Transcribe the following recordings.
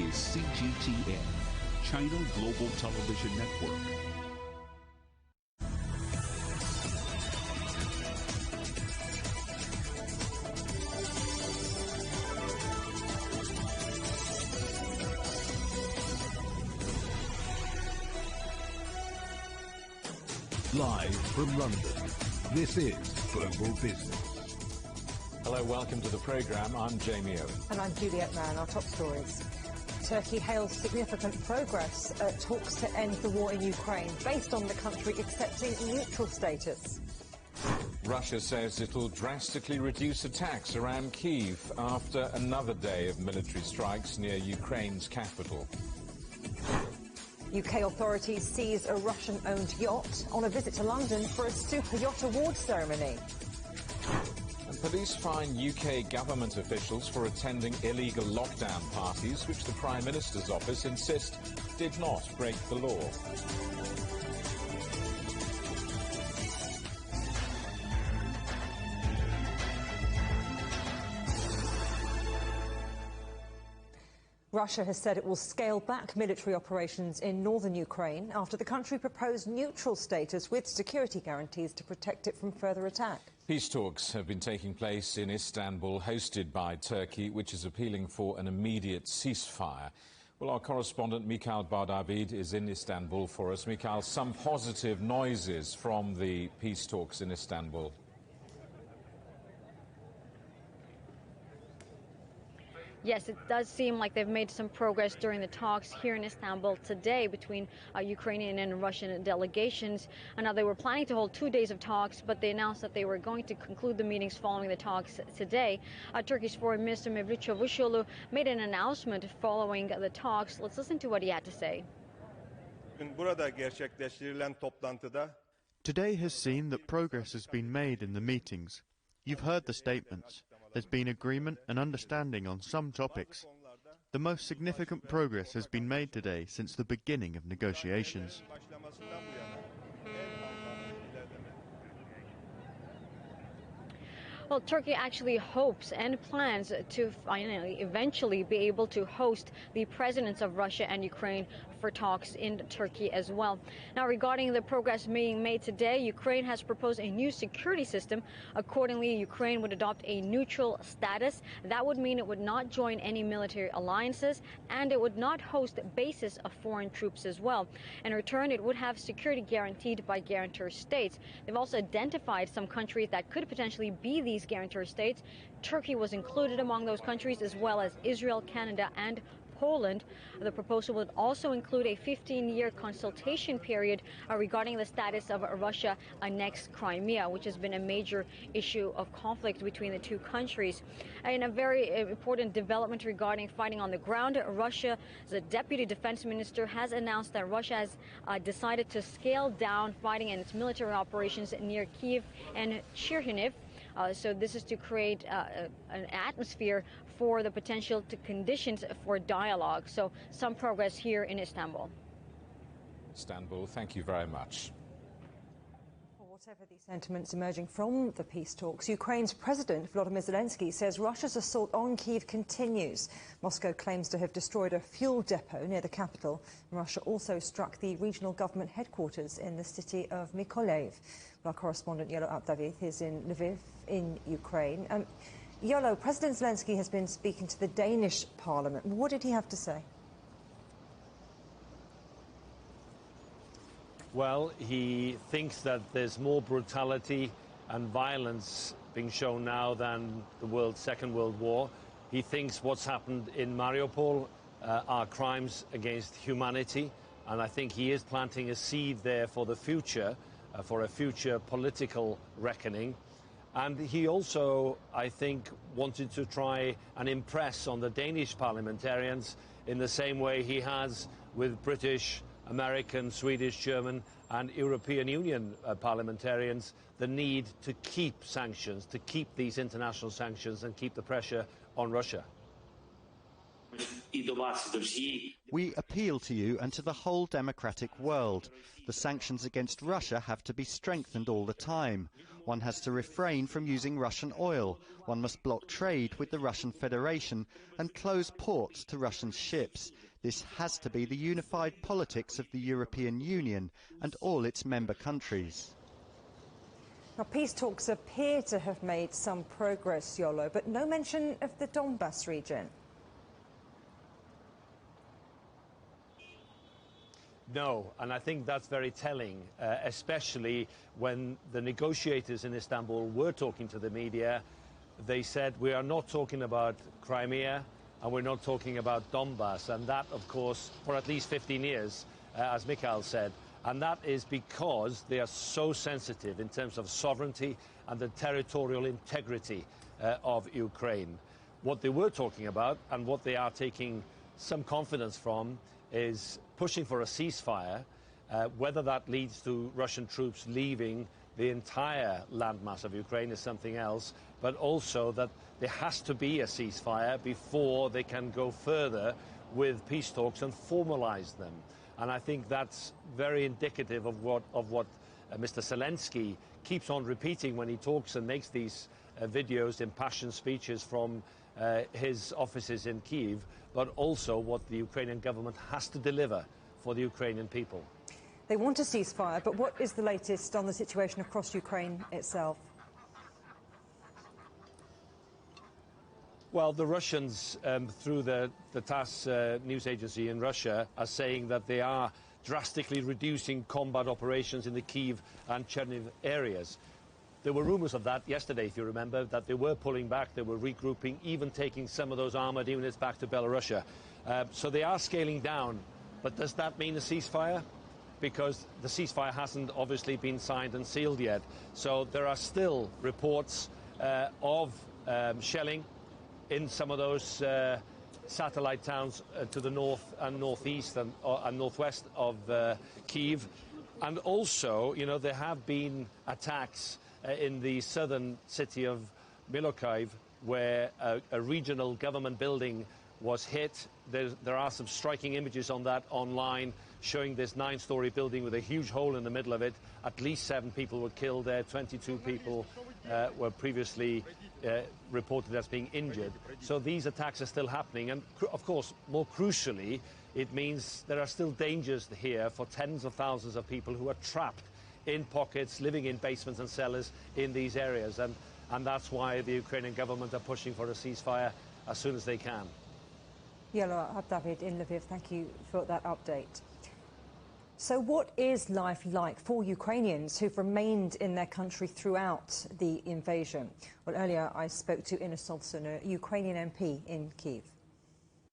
is CGTN, China Global Television Network. Live from London, this is Global Business. Hello, welcome to the programme. I'm Jamie Owen. And I'm Juliet Mann. Our top stories. Turkey hails significant progress at talks to end the war in Ukraine, based on the country accepting neutral status. Russia says it'll drastically reduce attacks around Kyiv after another day of military strikes near Ukraine's capital. UK authorities seize a Russian-owned yacht on a visit to London for a super yacht awards ceremony. And police fine UK government officials for attending illegal lockdown parties, which the Prime Minister's office insists did not break the law. Russia has said it will scale back military operations in northern Ukraine after the country proposed neutral status with security guarantees to protect it from further attack. Peace talks have been taking place in Istanbul, hosted by Turkey, which is appealing for an immediate ceasefire. Well, our correspondent Mikhail Bardavid is in Istanbul for us. Mikhail, some positive noises from the peace talks in Istanbul. Yes, it does seem like they've made some progress during the talks here in Istanbul today between Ukrainian and Russian delegations. And now they were planning to hold 2 days of talks, but they announced that they were going to conclude the meetings following the talks today. Turkey's Foreign Minister Mevlut Çavuşoğlu made an announcement following the talks. Let's listen to what he had to say. Today has seen that progress has been made in the meetings. You've heard the statements. There's been agreement and understanding on some topics. The most significant progress has been made today since the beginning of negotiations. Well, Turkey actually hopes and plans to finally, eventually be able to host the presidents of Russia and Ukraine for talks in Turkey as well. Now, regarding the progress being made today, Ukraine has proposed a new security system. Accordingly, Ukraine would adopt a neutral status. That would mean it would not join any military alliances, and it would not host bases of foreign troops as well. In return, it would have security guaranteed by guarantor states. They've also identified some countries that could potentially be these guarantor states. Turkey was included among those countries, as well as Israel, Canada, and Poland. The proposal would also include a 15-year consultation period regarding the status of Russia annexed Crimea, which has been a major issue of conflict between the two countries. In a very important development regarding fighting on the ground, Russia's deputy defense minister has announced that Russia has decided to scale down fighting and its military operations near Kyiv and Chernihiv. So this is to create an atmosphere for the potential conditions for dialogue. So some progress here in Istanbul. Istanbul, thank you very much. Whatever the sentiments emerging from the peace talks, Ukraine's President Volodymyr Zelensky says Russia's assault on Kyiv continues. Moscow claims to have destroyed a fuel depot near the capital. Russia also struck the regional government headquarters in the city of Mykolaiv. Our correspondent Yolo Abdavid is in Lviv in Ukraine. Yolo, President Zelensky has been speaking to the Danish parliament. What did he have to say? Well, he thinks that there's more brutality and violence being shown now than the Second World War. He thinks what's happened in Mariupol are crimes against humanity, and I think he is planting a seed there for the future, for a future political reckoning. And he also, I think, wanted to try and impress on the Danish parliamentarians in the same way he has with British, American, Swedish, German and European Union parliamentarians, the need to keep sanctions, to keep these international sanctions and keep the pressure on Russia. We appeal to you and to the whole democratic world. The sanctions against Russia have to be strengthened all the time. One has to refrain from using Russian oil. One must block trade with the Russian Federation and close ports to Russian ships. This has to be the unified politics of the European Union and all its member countries. Now, peace talks appear to have made some progress, Yolo, but no mention of the Donbas region. No, and I think that's very telling, especially when the negotiators in Istanbul were talking to the media. They said, we are not talking about Crimea and we're not talking about Donbas, and that, of course, for at least 15 years, as Mikhail said. And that is because they are so sensitive in terms of sovereignty and the territorial integrity of Ukraine. What they were talking about and what they are taking some confidence from is pushing for a ceasefire. Whether that leads to Russian troops leaving the entire landmass of Ukraine is something else, but also that there has to be a ceasefire before they can go further with peace talks and formalize them. And I think that's very indicative of what Mr. Zelensky keeps on repeating when he talks and makes these videos, impassioned speeches from his offices in Kyiv, but also what the Ukrainian government has to deliver for the Ukrainian people. They want a ceasefire, but what is the latest on the situation across Ukraine itself? Well, the Russians, through the TASS news agency in Russia, are saying that they are drastically reducing combat operations in the Kyiv and Chernihiv areas. There were rumours of that yesterday, if you remember, that they were pulling back, they were regrouping, even taking some of those armoured units back to Belarus. So they are scaling down. But does that mean a ceasefire? Because the ceasefire hasn't obviously been signed and sealed yet. So there are still reports of shelling in some of those satellite towns to the north and northeast and northwest of Kyiv. And also, you know, there have been attacks in the southern city of Mykolaiv, where a regional government building was hit. There are some striking images on that online showing this 9-story building with a huge hole in the middle of it. At least 7 people were killed there, 22 people were previously reported as being injured. So these attacks are still happening, and of course, more crucially, it means there are still dangers here for tens of thousands of people who are trapped in pockets, living in basements and cellars in these areas, and that's why the Ukrainian government are pushing for a ceasefire as soon as they can. Yelo David in Lviv, thank you for that update. So what is life like for Ukrainians who've remained in their country throughout the invasion? Well, earlier I spoke to Inna Solson, a Ukrainian MP in Kyiv.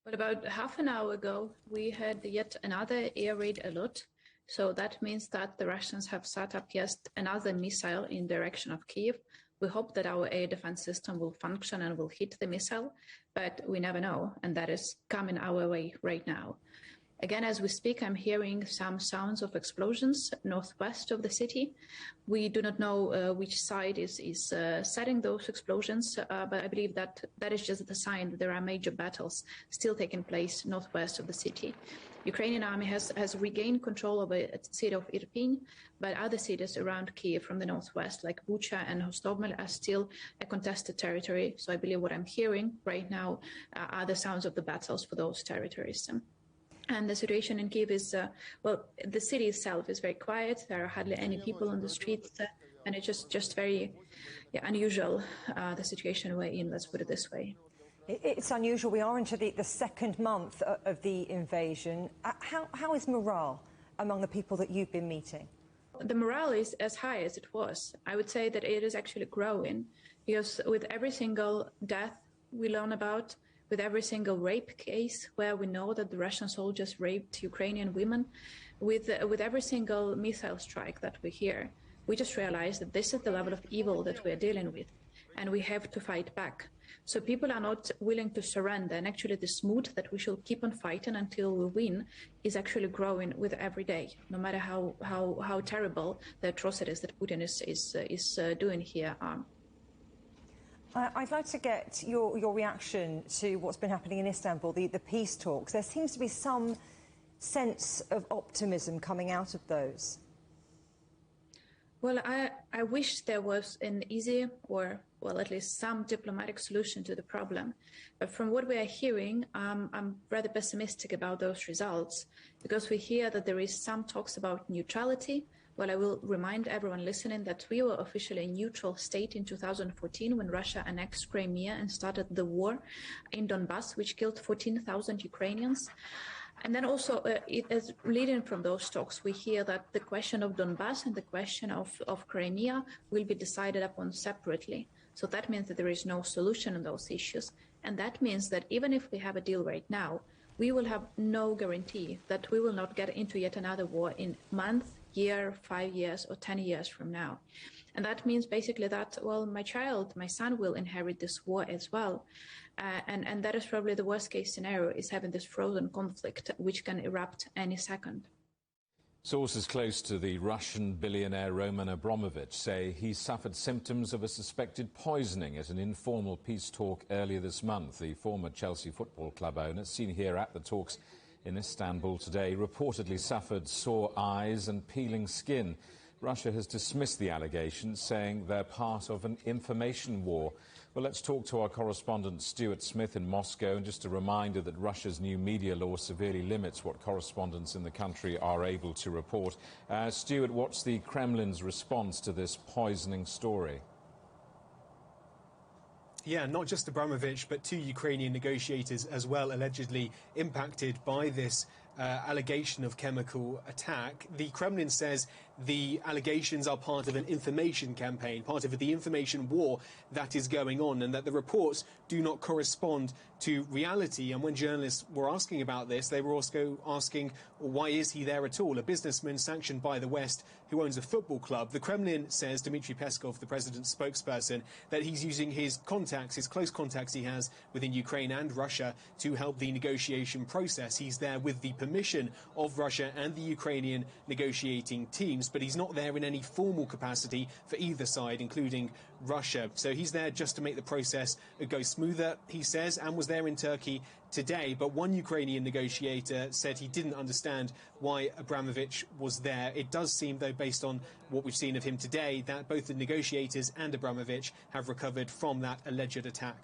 But about half an hour ago, we had yet another air raid alert. So that means that the Russians have set up yet another missile in direction of Kyiv. We hope that our air defense system will function and will hit the missile, but we never know, and that is coming our way right now. Again, as we speak, I'm hearing some sounds of explosions northwest of the city. We do not know which side is setting those explosions, but I believe that that is just the sign that there are major battles still taking place northwest of the city. Ukrainian army has regained control of the city of Irpin, but other cities around Kyiv from the northwest, like Bucha and Hostomel, are still a contested territory. So I believe what I'm hearing right now are the sounds of the battles for those territories. And the situation in Kyiv is, well, the city itself is very quiet. There are hardly any people on the streets, and it's just very unusual, the situation we're in, let's put it this way. It's unusual. We are into the second month of the invasion. How is morale among the people that you've been meeting? The morale is as high as it was. I would say that it is actually growing, because with every single death we learn about, with every single rape case where we know that the Russian soldiers raped Ukrainian women, with every single missile strike that we hear, we just realize that this is the level of evil that we're dealing with, and we have to fight back. So people are not willing to surrender, and actually this mood that we should keep on fighting until we win is actually growing with every day, no matter how terrible the atrocities that Putin is doing here are. I'd like to get your reaction to what's been happening in Istanbul, the peace talks. There seems to be some sense of optimism coming out of those. Well, I wish there was an easy or, well, at least some diplomatic solution to the problem. But from what we are hearing, I'm rather pessimistic about those results, because we hear that there is some talks about neutrality. Well, I will remind everyone listening that we were officially a neutral state in 2014 when Russia annexed Crimea and started the war in Donbass, which killed 14,000 Ukrainians. And then also, leading from those talks, we hear that the question of Donbass and the question of Crimea will be decided upon separately. So that means that there is no solution on those issues. And that means that even if we have a deal right now, we will have no guarantee that we will not get into yet another war in month, year, 5 years, or 10 years from now. And that means basically that, well, my son will inherit this war as well. And that is probably the worst case scenario, is having this frozen conflict, which can erupt any second. Sources close to the Russian billionaire Roman Abramovich say he suffered symptoms of a suspected poisoning at an informal peace talk earlier this month. The former Chelsea Football Club owner, seen here at the talks in Istanbul today, reportedly suffered sore eyes and peeling skin. Russia has dismissed the allegations, saying they're part of an information war. Well, let's talk to our correspondent Stuart Smith in Moscow. And just a reminder that Russia's new media law severely limits what correspondents in the country are able to report. Stuart, what's the Kremlin's response to this poisoning story? Yeah, not just Abramovich, but 2 Ukrainian negotiators as well, allegedly impacted by this allegation of chemical attack. The Kremlin says the allegations are part of an information campaign, part of the information war that is going on, and that the reports do not correspond to reality. And when journalists were asking about this, they were also asking, why is he there at all? A businessman sanctioned by the West who owns a football club. The Kremlin says, Dmitry Peskov, the president's spokesperson, that he's using his contacts, his close contacts he has within Ukraine and Russia to help the negotiation process. He's there with the permission of Russia and the Ukrainian negotiating teams, but he's not there in any formal capacity for either side, including Russia. So he's there just to make the process go smoother, he says, and was there in Turkey today. But one Ukrainian negotiator said he didn't understand why Abramovich was there. It does seem, though, based on what we've seen of him today, that both the negotiators and Abramovich have recovered from that alleged attack.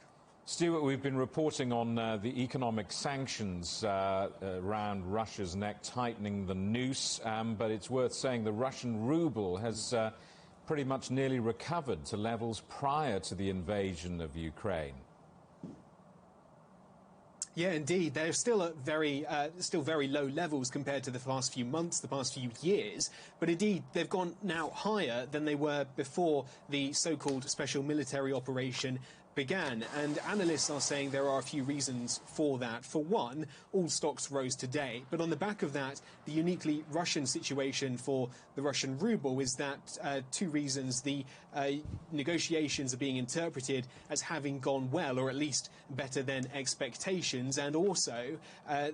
Stuart, we've been reporting on the economic sanctions around Russia's neck, tightening the noose, but it's worth saying the Russian ruble has pretty much nearly recovered to levels prior to the invasion of Ukraine. Yeah, indeed. They're still at very low levels compared to the past few months, the past few years. But indeed, they've gone now higher than they were before the so-called special military operation began, and analysts are saying there are a few reasons for that. For one, all stocks rose today, but on the back of that, the uniquely Russian situation for the Russian ruble is that 2 reasons. The negotiations are being interpreted as having gone well, or at least better than expectations, and also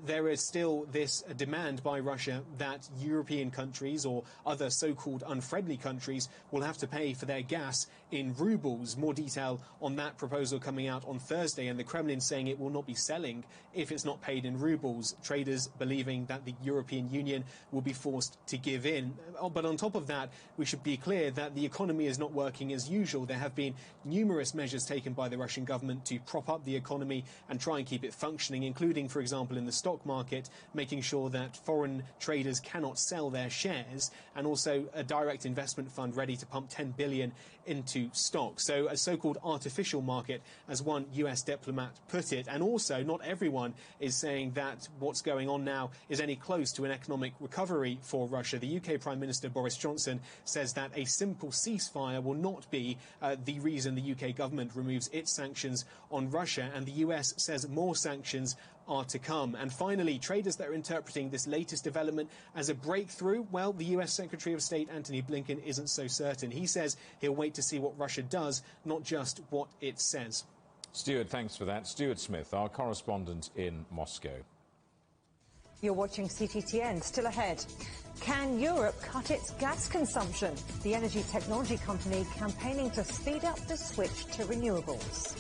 there is still this demand by Russia that European countries or other so-called unfriendly countries will have to pay for their gas in rubles. More detail on that proposal coming out on Thursday, and the Kremlin saying it will not be selling if it's not paid in rubles. Traders believing that the European Union will be forced to give in. But on top of that, we should be clear that the economy is not working as usual. There have been numerous measures taken by the Russian government to prop up the economy and try and keep it functioning, including, for example, in the stock market, making sure that foreign traders cannot sell their shares, and also a direct investment fund ready to pump 10 billion into stock. So a so-called artificial market, as one US diplomat put it. And also, not everyone is saying that what's going on now is any close to an economic recovery for Russia. The UK Prime Minister Boris Johnson says that a simple ceasefire will not be the reason the UK government removes its sanctions on Russia, and the US says more sanctions are to come. And finally, traders that are interpreting this latest development as a breakthrough, well, the US Secretary of State Antony Blinken isn't so certain. He says he'll wait to see what Russia does, not just what it says. Stuart, thanks for that. Stuart Smith, our correspondent in Moscow. You're watching CGTN. Still ahead, Can Europe cut its gas consumption? The energy technology company campaigning to speed up the switch to renewables.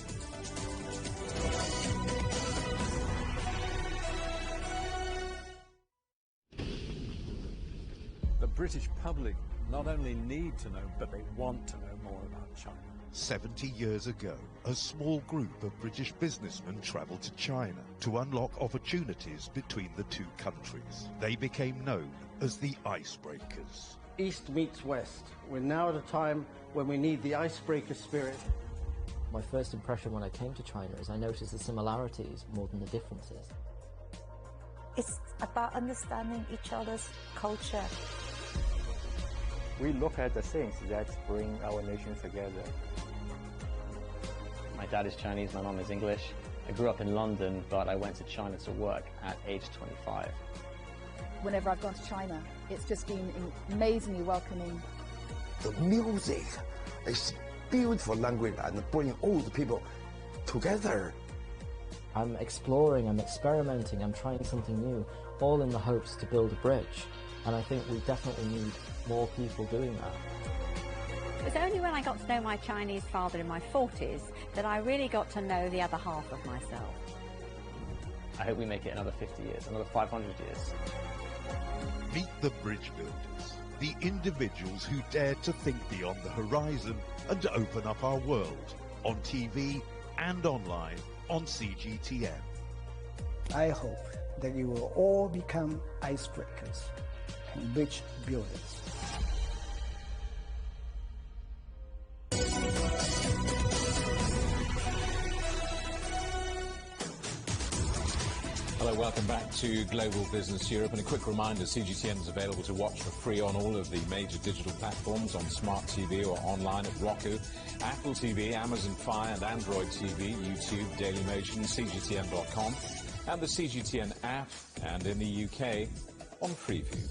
The British public not only need to know, but they want to know more about China. 70 years ago, a small group of British businessmen travelled to China to unlock opportunities between the two countries. They became known as the icebreakers. East meets West. We're now at a time when we need the icebreaker spirit. My first impression when I came to China is I noticed the similarities more than the differences. It's about understanding each other's culture. We look at the things that bring our nations together. My dad is Chinese, my mum is English. I grew up in London, but I went to China to work at age 25. Whenever I've gone to China, it's just been amazingly welcoming. The music is beautiful language and bring all the people together. I'm exploring, I'm experimenting, I'm trying something new, all in the hopes to build a bridge. And I think we definitely need more people doing that. It was only when I got to know my Chinese father in my 40s that I really got to know the other half of myself. I hope we make it another 50 years, another 500 years. Meet the bridge builders, the individuals who dared to think beyond the horizon and to open up our world, on TV and online on CGTN. I hope that you will all become icebreakers and bridge builders. Hello, welcome back to Global Business Europe. And a quick reminder, CGTN is available to watch for free on all of the major digital platforms, on Smart TV or online at Roku, Apple TV, Amazon Fire and Android TV, YouTube, Dailymotion, CGTN.com, and the CGTN app, and in the UK on Freeview.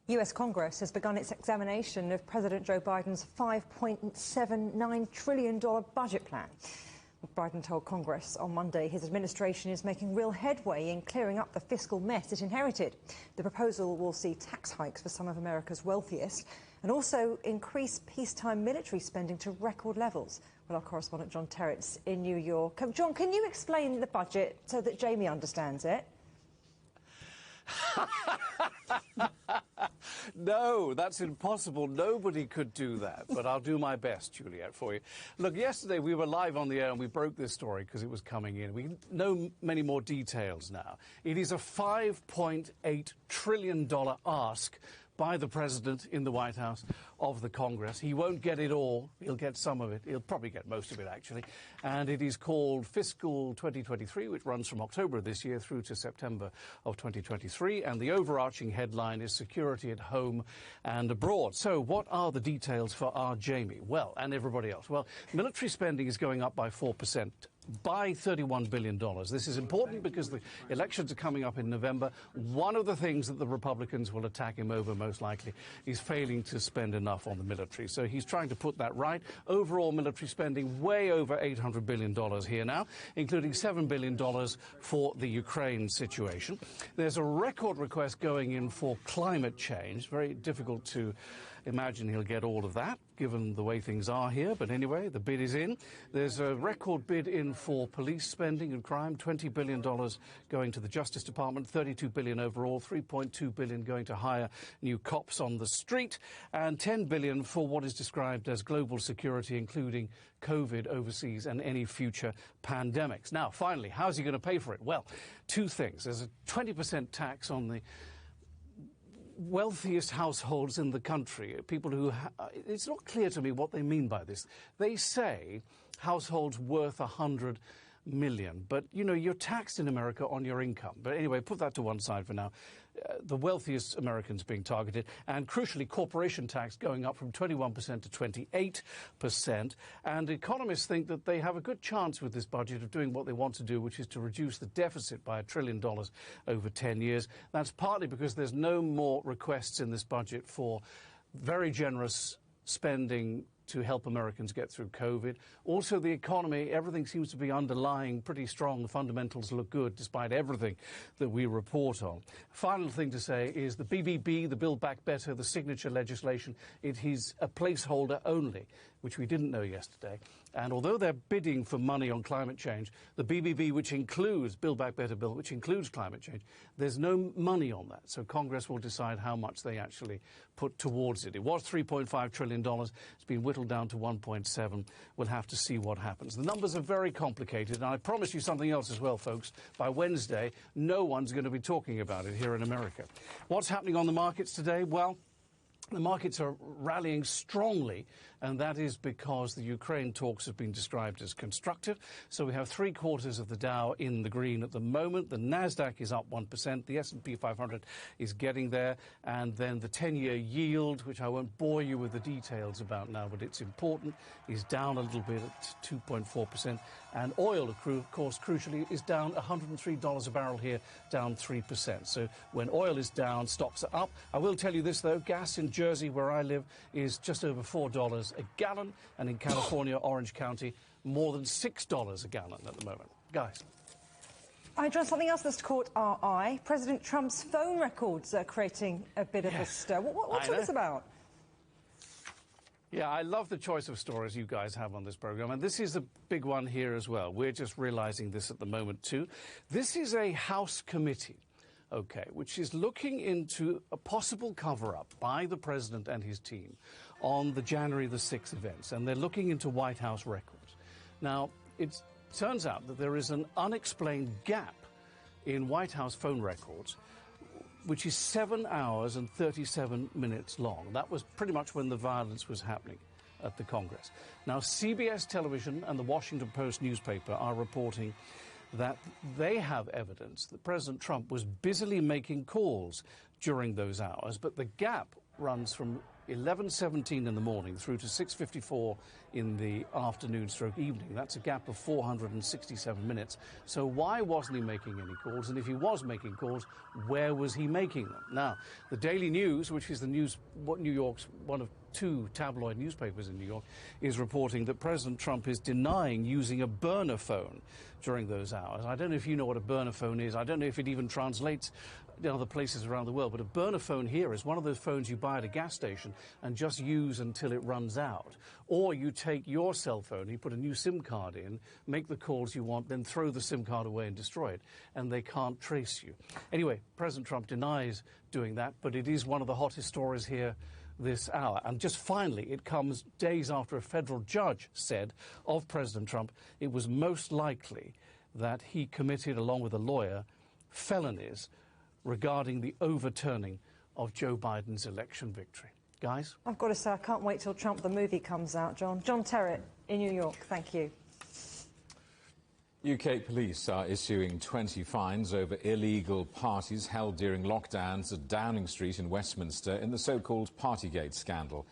US Congress has begun its examination of President Joe Biden's $5.79 trillion budget plan. Biden told Congress on Monday his administration is making real headway in clearing up the fiscal mess it inherited. The proposal will see tax hikes for some of America's wealthiest and also increase peacetime military spending to record levels. Well, our correspondent John Terrett's in New York. John, can you explain the budget so that Jamie understands it? No, that's impossible. Nobody could do that. But I'll do my best, Juliet, for you. Look, yesterday we were live on the air and we broke this story because it was coming in. We know many more details now. It is a $5.8 trillion ask by the President in the White House of the Congress. He won't get it all. He'll get some of it. He'll probably get most of it, actually. And it is called Fiscal 2023, which runs from October of this year through to September of 2023. And the overarching headline is Security at Home and Abroad. So what are the details for our Jamie? Well, and everybody else. Well, military spending is going up by 4%. By $31 billion. This is important because the elections are coming up in November. One of the things that the Republicans will attack him over most likely is failing to spend enough on the military. So he's trying to put that right. Overall military spending way over $800 billion here now, including $7 billion for the Ukraine situation. There's a record request going in for climate change. Very difficult to imagine he'll get all of that, given the way things are here. But anyway, the bid is in. There's a record bid in for police spending and crime, $20 billion going to the Justice Department, $32 billion overall, $3.2 billion going to hire new cops on the street, and $10 billion for what is described as global security, including COVID overseas and any future pandemics. Now, finally, how's he going to pay for it? Well, two things. There's a 20% tax on the wealthiest households in the country, people who it's not clear to me what they mean by this. They say households worth $100 million, but you know, you're taxed in America on your income. But anyway, put that to one side for now. The wealthiest Americans being targeted, and crucially corporation tax going up from 21% to 28%. And economists think that they have a good chance with this budget of doing what they want to do, which is to reduce the deficit by $1 trillion over 10 years. That's partly because there's no more requests in this budget for very generous spending to help Americans get through COVID. Also, the economy, everything seems to be underlying pretty strong. The fundamentals look good despite everything that we report on. Final thing to say is the BBB, the Build Back Better, the signature legislation, it is a placeholder only, which we didn't know yesterday. And although they're bidding for money on climate change, the BBB, which includes Build Back Better bill, which includes climate change, there's no money on that. So Congress will decide how much they actually put towards it. It was $3.5 trillion. It's been whittled down to 1.7. We'll have to see what happens. The numbers are very complicated. And I promise you something else as well, folks. By Wednesday, no one's going to be talking about it here in America. What's happening on the markets today? Well, the markets are rallying strongly, and that is because the Ukraine talks have been described as constructive. So we have 3/4 of the Dow in the green at the moment. The Nasdaq is up 1%. The S&P 500 is getting there. And then the 10-year yield, which I won't bore you with the details about now, but it's important, is down a little bit at 2.4%. And oil, of course, crucially, is down $103 a barrel here, down 3%. So when oil is down, stocks are up. I will tell you this, though, gas in Jersey, where I live, is just over $4 a gallon, and in California, Orange County, more than $6 a gallon at the moment. Guys. John, something else that's caught our eye. President Trump's phone records are creating a bit of a stir. What's all this about? Yeah, I love the choice of stories you guys have on this program, and this is a big one here as well. We're just realizing this at the moment, too. This is a House committee, which is looking into a possible cover-up by the president and his team on the January the 6th events, and they're looking into White House records. Now, it turns out that there is an unexplained gap in White House phone records, which is 7 hours and 37 minutes long. That was pretty much when the violence was happening at the Congress. Now, CBS Television and the Washington Post newspaper are reporting that they have evidence that President Trump was busily making calls during those hours, but the gap runs from 11:17 in the morning through to 6:54 in the afternoon/evening. That's a gap of 467 minutes. So why wasn't he making any calls? And if he was making calls, where was he making them? Now, the Daily News, which is New York's one of 2 tabloid newspapers in New York, is reporting that President Trump is denying using a burner phone during those hours. I don't know if you know what a burner phone is. I don't know if it even translates in other places around the world, but a burner phone here is one of those phones you buy at a gas station and just use until it runs out. Or you take your cell phone, you put a new SIM card in, make the calls you want, then throw the SIM card away and destroy it, and they can't trace you. Anyway, President Trump denies doing that, but it is one of the hottest stories here this hour. And just finally, it comes days after a federal judge said of President Trump it was most likely that he committed, along with a lawyer, felonies regarding the overturning of Joe Biden's election victory. Guys? I've got to say, I can't wait till Trump the movie comes out, John. John Terrett in New York, thank you. UK police are issuing 20 fines over illegal parties held during lockdowns at Downing Street in Westminster in the so-called Partygate scandal.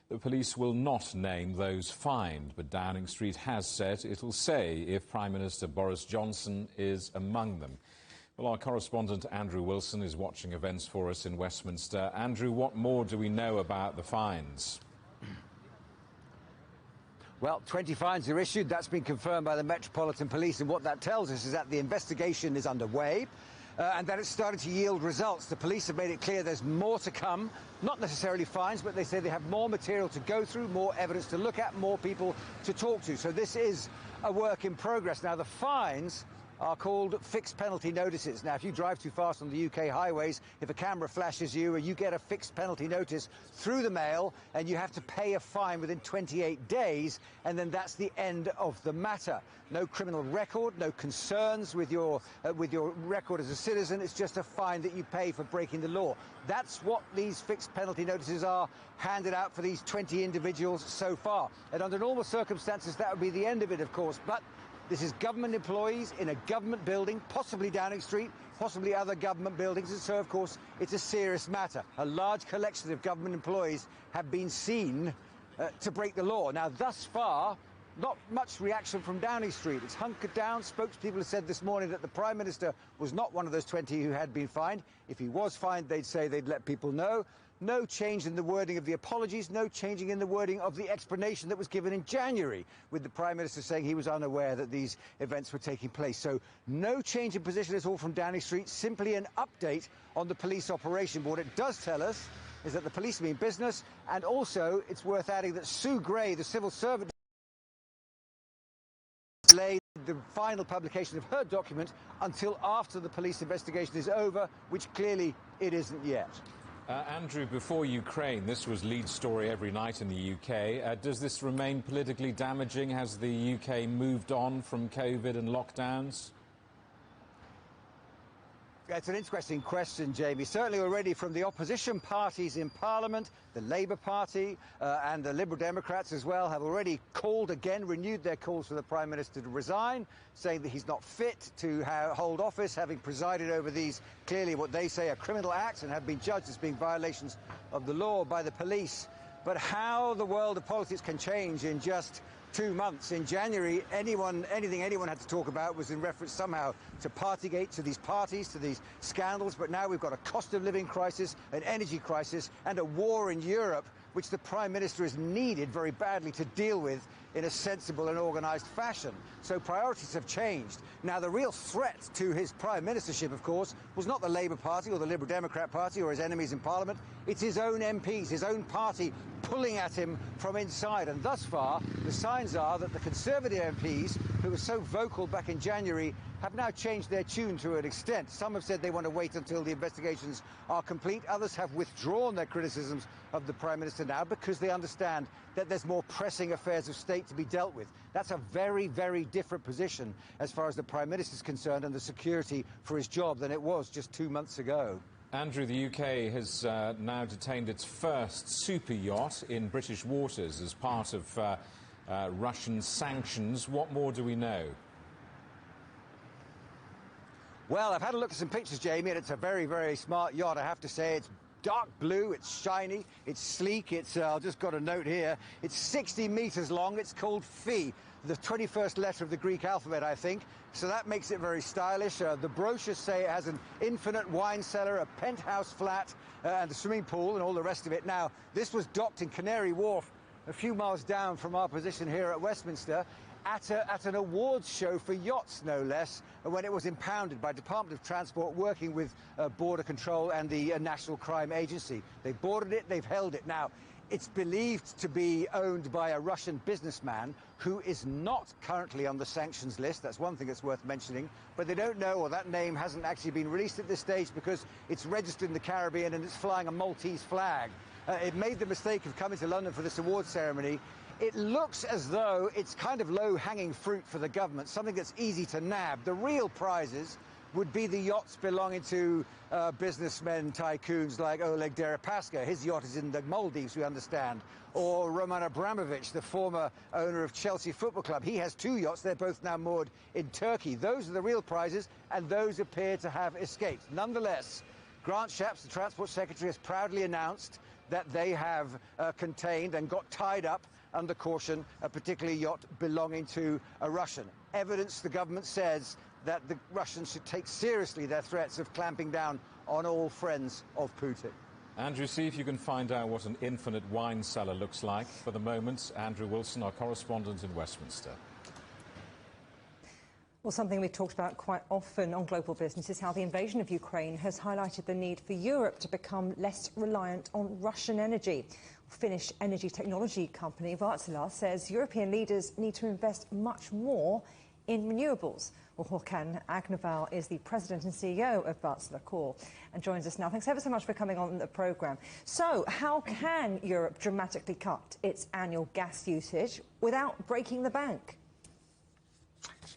The police will not name those fined, but Downing Street has said it'll say if Prime Minister Boris Johnson is among them. Well, our correspondent Andrew Wilson is watching events for us in Westminster. Andrew, what more do we know about the fines? Well, 20 fines are issued. That's been confirmed by the Metropolitan Police, and what that tells us is that the investigation is underway and that it's started to yield results. The police have made it clear there's more to come, not necessarily fines, but they say they have more material to go through, more evidence to look at, more people to talk to. So this is a work in progress. Now, the fines are called fixed penalty notices. Now, if you drive too fast on the UK highways, if a camera flashes you, you get a fixed penalty notice through the mail, and you have to pay a fine within 28 days, and then that's the end of the matter. No criminal record, no concerns with your record as a citizen. It's just a fine that you pay for breaking the law. That's what these fixed penalty notices are, handed out for these 20 individuals so far. And under normal circumstances, that would be the end of it, of course. But this is government employees in a government building, possibly Downing Street, possibly other government buildings, and so, of course, it's a serious matter. A large collection of government employees have been seen to break the law. Now, thus far, not much reaction from Downing Street. It's hunkered down. Spokespeople have said this morning that the Prime Minister was not one of those 20 who had been fined. If he was fined, they'd say they'd let people know. no change in the wording of the apologies, no changing in the wording of the explanation that was given in January, with the Prime Minister saying he was unaware that these events were taking place. So no change in position at all from Downing Street, simply an update on the police operation. But what it does tell us is that the police mean business, and also it's worth adding that Sue Gray, the civil servant, delayed the final publication of her document until after the police investigation is over, which clearly it isn't yet. Andrew, before Ukraine, this was lead story every night in the UK. Does this remain politically damaging? Has the UK moved on from COVID and lockdowns? It's an interesting question, Jamie. Certainly already from the opposition parties in Parliament, the Labour Party and the Liberal Democrats as well have already called again, renewed their calls for the Prime Minister to resign, saying that he's not fit to hold office, having presided over these, clearly what they say are criminal acts, and have been judged as being violations of the law by the police. But how the world of politics can change in just 2 months. In January, anything anyone had to talk about was in reference somehow to Partygate, to these parties, to these scandals. But now we've got a cost of living crisis, an energy crisis, and a war in Europe, which the Prime Minister is needed very badly to deal with in a sensible and organised fashion. So priorities have changed. Now, the real threat to his Prime Ministership, of course, was not the Labour Party or the Liberal Democrat Party or his enemies in Parliament. It's his own MPs, his own party pulling at him from inside. And thus far, the signs are that the Conservative MPs, who were so vocal back in January, have now changed their tune to an extent. Some have said they want to wait until the investigations are complete. Others have withdrawn their criticisms of the Prime Minister now because they understand that there's more pressing affairs of state to be dealt with. That's a very, very different position as far as the Prime Minister is concerned and the security for his job than it was just 2 months ago. Andrew, the UK has now detained its first super yacht in British waters as part of Russian sanctions. What more do we know? Well, I've had a look at some pictures, Jamie, and it's a very, very smart yacht, I have to say. It's dark blue, it's shiny, it's sleek, I've just got a note here, it's 60 metres long, it's called Phi, the 21st letter of the Greek alphabet, I think, so that makes it very stylish. The brochures say it has an infinite wine cellar, a penthouse flat, and a swimming pool and all the rest of it. Now, this was docked in Canary Wharf, a few miles down from our position here at Westminster, at an awards show for yachts, no less, when it was impounded by Department of Transport working with Border Control and the National Crime Agency. They've boarded it, they've held it. Now, it's believed to be owned by a Russian businessman who is not currently on the sanctions list. That's one thing that's worth mentioning. But they don't know, or that name hasn't actually been released at this stage because it's registered in the Caribbean and it's flying a Maltese flag. It made the mistake of coming to London for this awards ceremony. It looks as though it's kind of low-hanging fruit for the government, something that's easy to nab. The real prizes would be the yachts belonging to businessmen, tycoons like Oleg Deripaska. His yacht is in the Maldives, we understand. Or Roman Abramovich, the former owner of Chelsea Football Club. He has 2 yachts. They're both now moored in Turkey. Those are the real prizes, and those appear to have escaped. Nonetheless, Grant Shapps, the Transport Secretary, has proudly announced that they have contained and got tied up under caution a particular yacht belonging to a Russian. Evidence, the government says, that the Russians should take seriously their threats of clamping down on all friends of Putin. Andrew, see if you can find out what an infinite wine cellar looks like. For the moment, Andrew Wilson, our correspondent in Westminster. Well, something we've talked about quite often on Global Business is how the invasion of Ukraine has highlighted the need for Europe to become less reliant on Russian energy. Finnish energy technology company Wärtsilä says European leaders need to invest much more in renewables. Well, Håkan Agneval is the president and CEO of Wärtsilä Core and joins us now. Thanks ever so much for coming on the programme. So, how can Europe dramatically cut its annual gas usage without breaking the bank?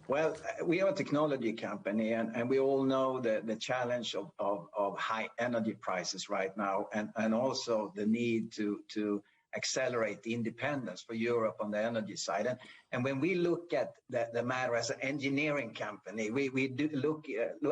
Well, we are a technology company, and we all know the challenge of high energy prices right now, and also the need to accelerate the independence for Europe on the energy side. And when we look at the matter as an engineering company, we do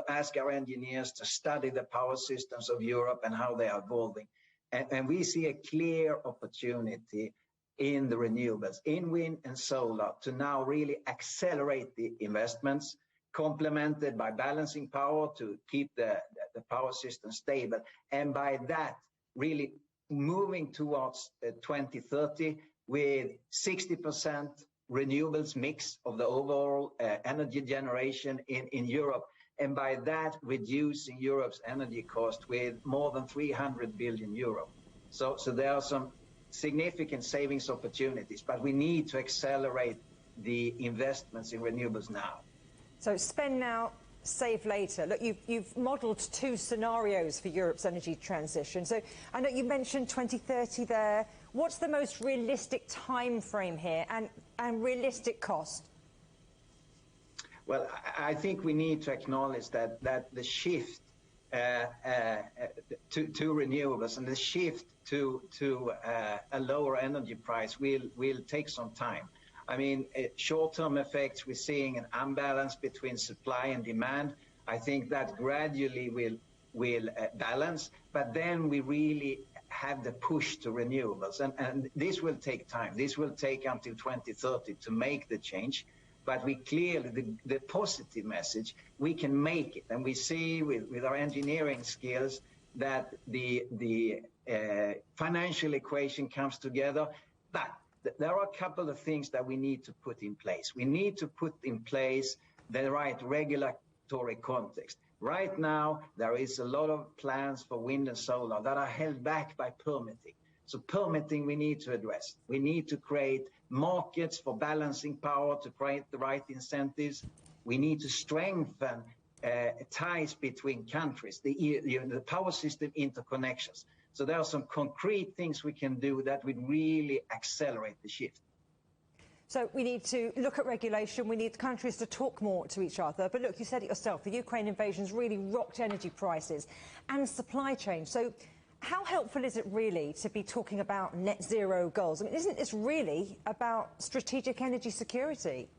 ask our engineers to study the power systems of Europe and how they are evolving. And we see a clear opportunity in the renewables, in wind and solar, to now really accelerate the investments, complemented by balancing power to keep the power system stable, and by that really moving towards 2030 with 60% renewables mix of the overall energy generation in Europe, and by that reducing Europe's energy cost with more than 300 billion euro. So there are some significant savings opportunities, but we need to accelerate the investments in renewables now. So spend now, save later. Look, you've modelled 2 scenarios for Europe's energy transition. So I know you mentioned 2030 there. What's the most realistic time frame here and realistic cost? Well, I think we need to acknowledge that the shift to renewables and the shift to a lower energy price will take some time. I mean, short-term effects, we're seeing an imbalance between supply and demand. I think that gradually will balance, but then we really have the push to renewables. And this will take time. This will take until 2030 to make the change. But we clearly, the positive message, we can make it. And we see with our engineering skills that the financial equation comes together. But there are a couple of things that we need to put in place. We need to put in place the right regulatory context. Right now, there is a lot of plans for wind and solar that are held back by permitting. So permitting we need to address. We need to create markets for balancing power to create the right incentives. We need to strengthen ties between countries, the power system interconnections. So there are some concrete things we can do that would really accelerate the shift. So we need to look at regulation. We need countries to talk more to each other. But look, you said it yourself, the Ukraine invasion's really rocked energy prices and supply chain. So how helpful is it really to be talking about net zero goals? I mean, isn't this really about strategic energy security?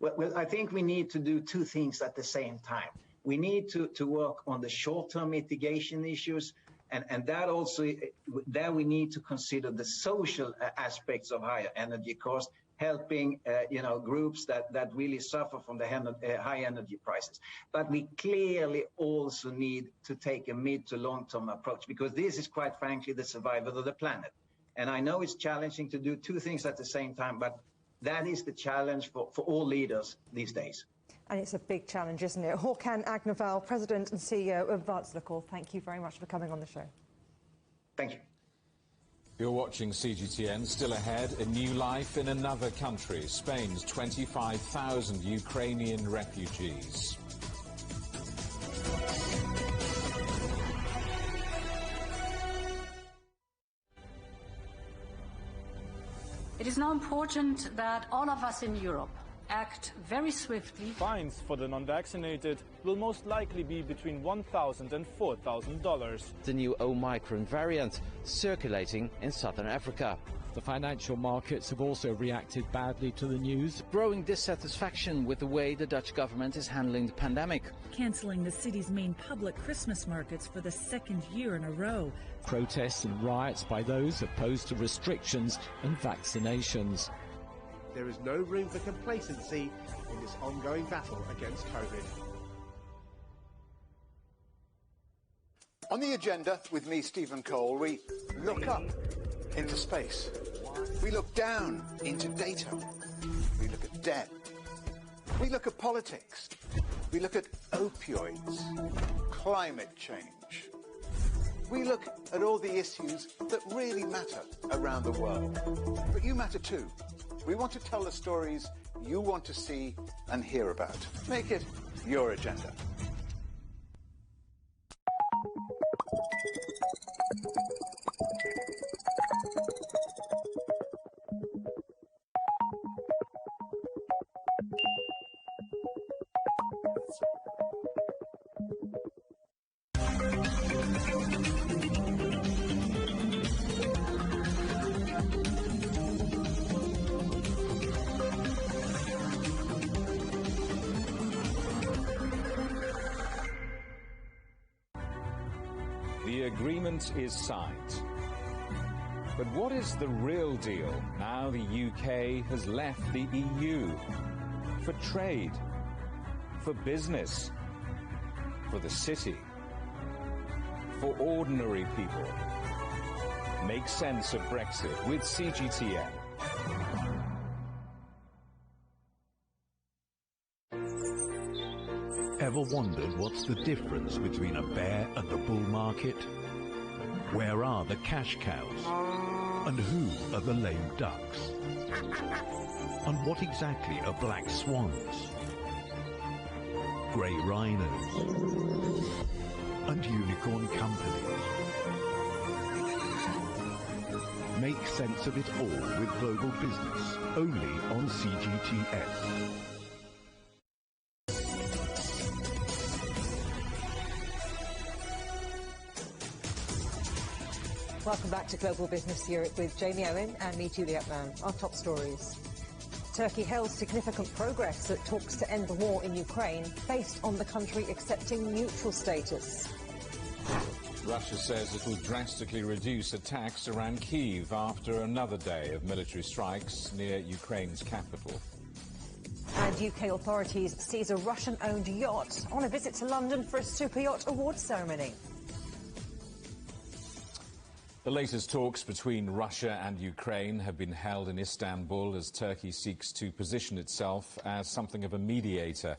Well, I think we need to do 2 things at the same time. We need to work on the short-term mitigation issues, and that also, there we need to consider the social aspects of higher energy costs, helping groups that really suffer from the high energy prices. But we clearly also need to take a mid to long-term approach, because this is quite frankly the survival of the planet. And I know it's challenging to do 2 things at the same time, but that is the challenge for all leaders these days. And it's a big challenge, isn't it? Håkan Agneval, President and CEO of Vattenfall, thank you very much for coming on the show. Thank you. You're watching CGTN. Still ahead, a new life in another country, Spain's 25,000 Ukrainian refugees. It is now important that all of us in Europe act very swiftly. Fines for the non-vaccinated will most likely be between $1,000 and $4,000. The new Omicron variant circulating in southern Africa. The financial markets have also reacted badly to the news. Growing dissatisfaction with the way the Dutch government is handling the pandemic. Cancelling the city's main public Christmas markets for the 2nd year in a row. Protests and riots by those opposed to restrictions and vaccinations. There is no room for complacency in this ongoing battle against COVID. On the agenda with me, Stephen Cole, we look up into space. We look down into data. We look at debt. We look at politics. We look at opioids, climate change. We look at all the issues that really matter around the world. But you matter too. We want to tell the stories you want to see and hear about. Make it your agenda. The agreement is signed. But what is the real deal now the UK has left the EU? For trade, for business, for the city, for ordinary people. Make sense of Brexit with CGTN. Ever wondered what's the difference between a bear and a bull market? Where are the cash cows? And who are the lame ducks? And what exactly are black swans? Grey rhinos? And unicorn companies? Make sense of it all with Global Business, only on CGTN. Welcome back to Global Business Europe with Jamie Owen and me, Juliet Mann. Our top stories. Turkey hails significant progress at talks to end the war in Ukraine based on the country accepting neutral status. Russia says it will drastically reduce attacks around Kyiv after another day of military strikes near Ukraine's capital. And UK authorities seize a Russian-owned yacht on a visit to London for a super yacht awards ceremony. The latest talks between Russia and Ukraine have been held in Istanbul as Turkey seeks to position itself as something of a mediator.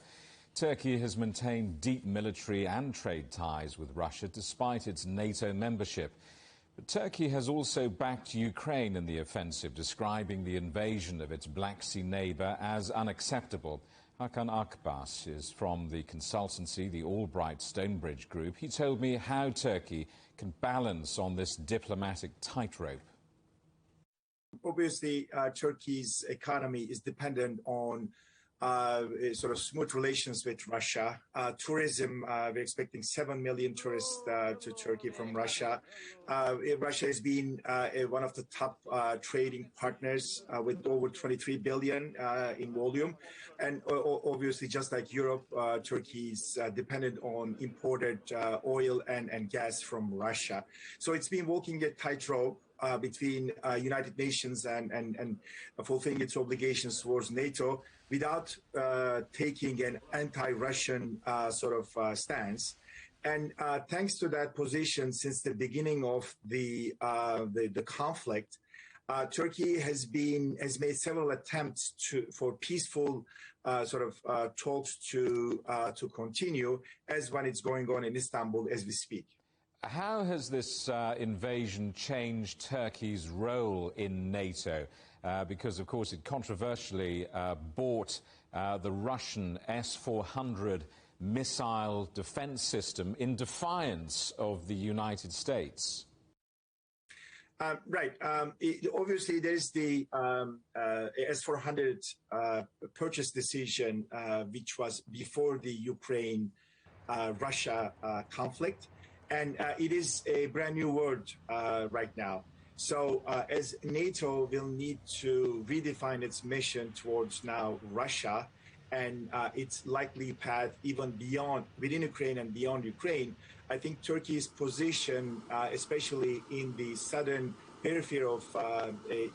Turkey has maintained deep military and trade ties with Russia despite its NATO membership. But Turkey has also backed Ukraine in the offensive, describing the invasion of its Black Sea neighbour as unacceptable. Hakan Akbas is from the consultancy, the Albright Stonebridge Group. He told me how Turkey can balance on this diplomatic tightrope. Obviously, Turkey's economy is dependent on sort of smooth relations with Russia. Tourism, we're expecting 7 million tourists to Turkey from Russia. Russia has been one of the top trading partners with over 23 billion in volume. And obviously, just like Europe, Turkey is dependent on imported oil and gas from Russia. So it's been walking a tightrope between United Nations and fulfilling its obligations towards NATO without taking an anti-Russian sort of stance. And thanks to that position since the beginning of the conflict, Turkey has made several attempts for peaceful talks to continue as when it's going on in Istanbul as we speak. How has this invasion changed Turkey's role in NATO? Because, of course, it controversially bought the Russian S-400 missile defense system in defiance of the United States. Right. Obviously, there's the S-400 purchase decision, which was before the Ukraine-Russia conflict. And it is a brand new word right now. So as NATO will need to redefine its mission towards now Russia and its likely path even beyond, within Ukraine and beyond Ukraine, I think Turkey's position, especially in the southern periphery of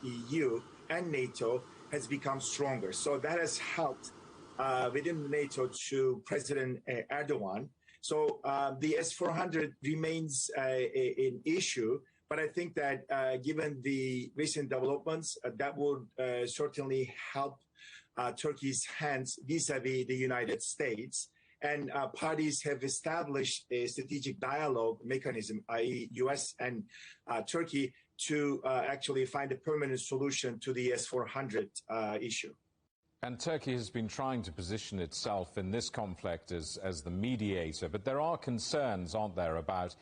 EU and NATO, has become stronger. So that has helped within NATO to President Erdogan. So the S-400 remains an issue, but I think that given the recent developments, that would certainly help Turkey's hands vis-a-vis the United States. And parties have established a strategic dialogue mechanism, i.e. US and Turkey, to actually find a permanent solution to the S-400 issue. And Turkey has been trying to position itself in this conflict as the mediator, but there are concerns, aren't there, about